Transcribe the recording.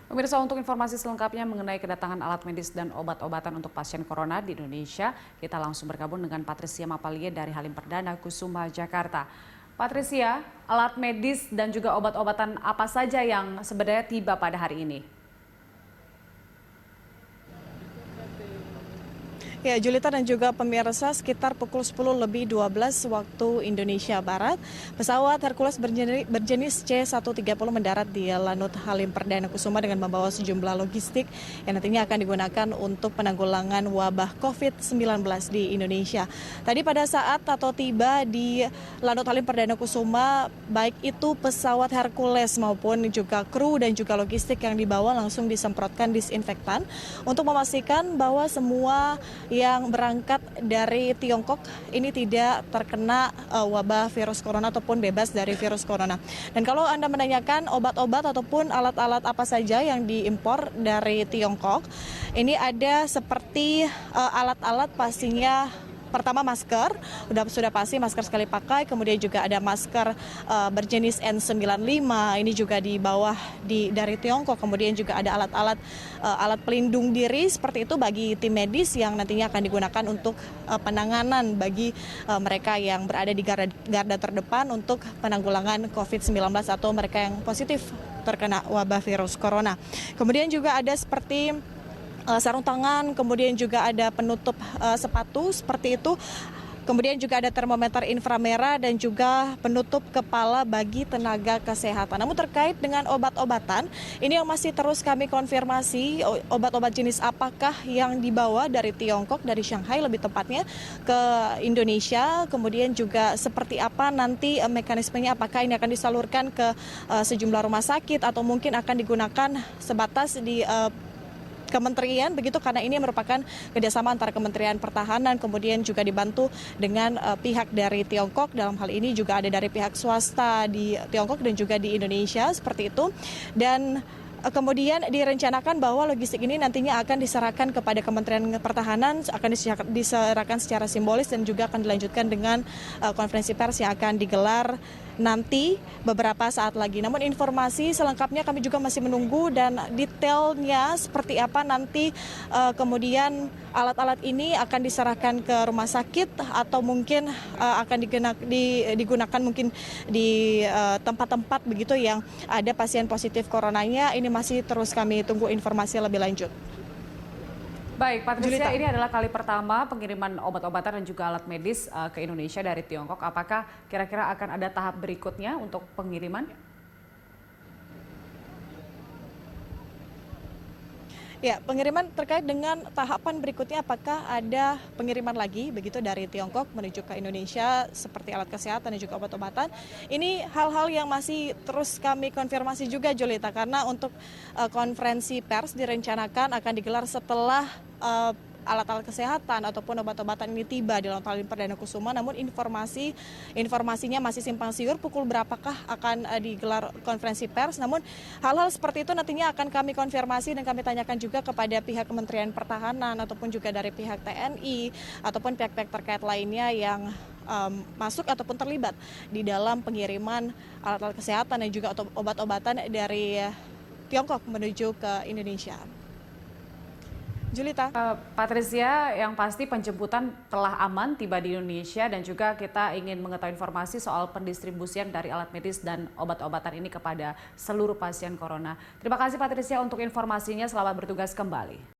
Pemirsa, untuk informasi selengkapnya mengenai kedatangan alat medis dan obat-obatan untuk pasien corona di Indonesia, kita langsung bergabung dengan Patricia Mapalie dari Halim Perdana Kusuma, Jakarta. Patricia, alat medis dan juga obat-obatan apa saja yang sebenarnya tiba pada hari ini? Ya, Julita dan juga pemirsa, sekitar pukul 10:12 waktu Indonesia Barat, pesawat Hercules berjenis C-130 mendarat di Lanut Halim Perdana Kusuma dengan membawa sejumlah logistik yang nantinya akan digunakan untuk penanggulangan wabah COVID-19 di Indonesia. Tadi pada saat atau tiba di Lanut Halim Perdana Kusuma, baik itu pesawat Hercules maupun juga kru dan juga logistik yang dibawa langsung disemprotkan disinfektan untuk memastikan bahwa semua yang berangkat dari Tiongkok ini tidak terkena wabah virus corona ataupun bebas dari virus corona. Dan kalau Anda menanyakan obat-obat ataupun alat-alat apa saja yang diimpor dari Tiongkok, ini ada seperti alat-alat pastinya. Pertama masker, sudah pasti masker sekali pakai, kemudian juga ada masker berjenis N95, ini juga di bawah dari Tiongkok, kemudian juga ada alat pelindung diri seperti itu bagi tim medis yang nantinya akan digunakan untuk penanganan bagi mereka yang berada di garda terdepan untuk penanggulangan COVID-19 atau mereka yang positif terkena wabah virus corona. Kemudian juga ada seperti sarung tangan, kemudian juga ada penutup sepatu seperti itu. Kemudian juga ada termometer inframerah dan juga penutup kepala bagi tenaga kesehatan. Namun terkait dengan obat-obatan, ini yang masih terus kami konfirmasi obat-obat jenis apakah yang dibawa dari Tiongkok, dari Shanghai lebih tepatnya ke Indonesia. Kemudian juga seperti apa nanti mekanismenya, apakah ini akan disalurkan ke sejumlah rumah sakit atau mungkin akan digunakan sebatas di kementerian begitu, karena ini merupakan kerjasama antara Kementerian Pertahanan kemudian juga dibantu dengan pihak dari Tiongkok, dalam hal ini juga ada dari pihak swasta di Tiongkok dan juga di Indonesia seperti itu. Dan kemudian direncanakan bahwa logistik ini nantinya akan diserahkan kepada Kementerian Pertahanan, akan diserahkan secara simbolis dan juga akan dilanjutkan dengan konferensi pers yang akan digelar nanti beberapa saat lagi. Namun informasi selengkapnya kami juga masih menunggu dan detailnya seperti apa nanti kemudian alat-alat ini akan diserahkan ke rumah sakit atau mungkin akan digunakan mungkin di tempat-tempat begitu yang ada pasien positif coronanya. Ini masih terus kami tunggu informasi lebih lanjut. Baik, Patricia, ini adalah kali pertama pengiriman obat-obatan dan juga alat medis ke Indonesia dari Tiongkok. Apakah kira-kira akan ada tahap berikutnya untuk pengiriman? Ya, pengiriman terkait dengan tahapan berikutnya, apakah ada pengiriman lagi begitu dari Tiongkok menuju ke Indonesia seperti alat kesehatan dan juga obat-obatan. Ini hal-hal yang masih terus kami konfirmasi juga, Julita, karena untuk konferensi pers direncanakan akan digelar setelah alat-alat kesehatan ataupun obat-obatan ini tiba di Lanut Halim Perdana Kusuma. Namun informasinya masih simpang siur pukul berapakah akan digelar konferensi pers. Namun hal-hal seperti itu nantinya akan kami konfirmasi dan kami tanyakan juga kepada pihak Kementerian Pertahanan ataupun juga dari pihak TNI ataupun pihak-pihak terkait lainnya yang masuk ataupun terlibat di dalam pengiriman alat-alat kesehatan dan juga obat-obatan dari Tiongkok menuju ke Indonesia. Julita. Patricia, yang pasti penjemputan telah aman tiba di Indonesia dan juga kita ingin mengetahui informasi soal pendistribusian dari alat medis dan obat-obatan ini kepada seluruh pasien corona. Terima kasih Patricia untuk informasinya, selamat bertugas kembali.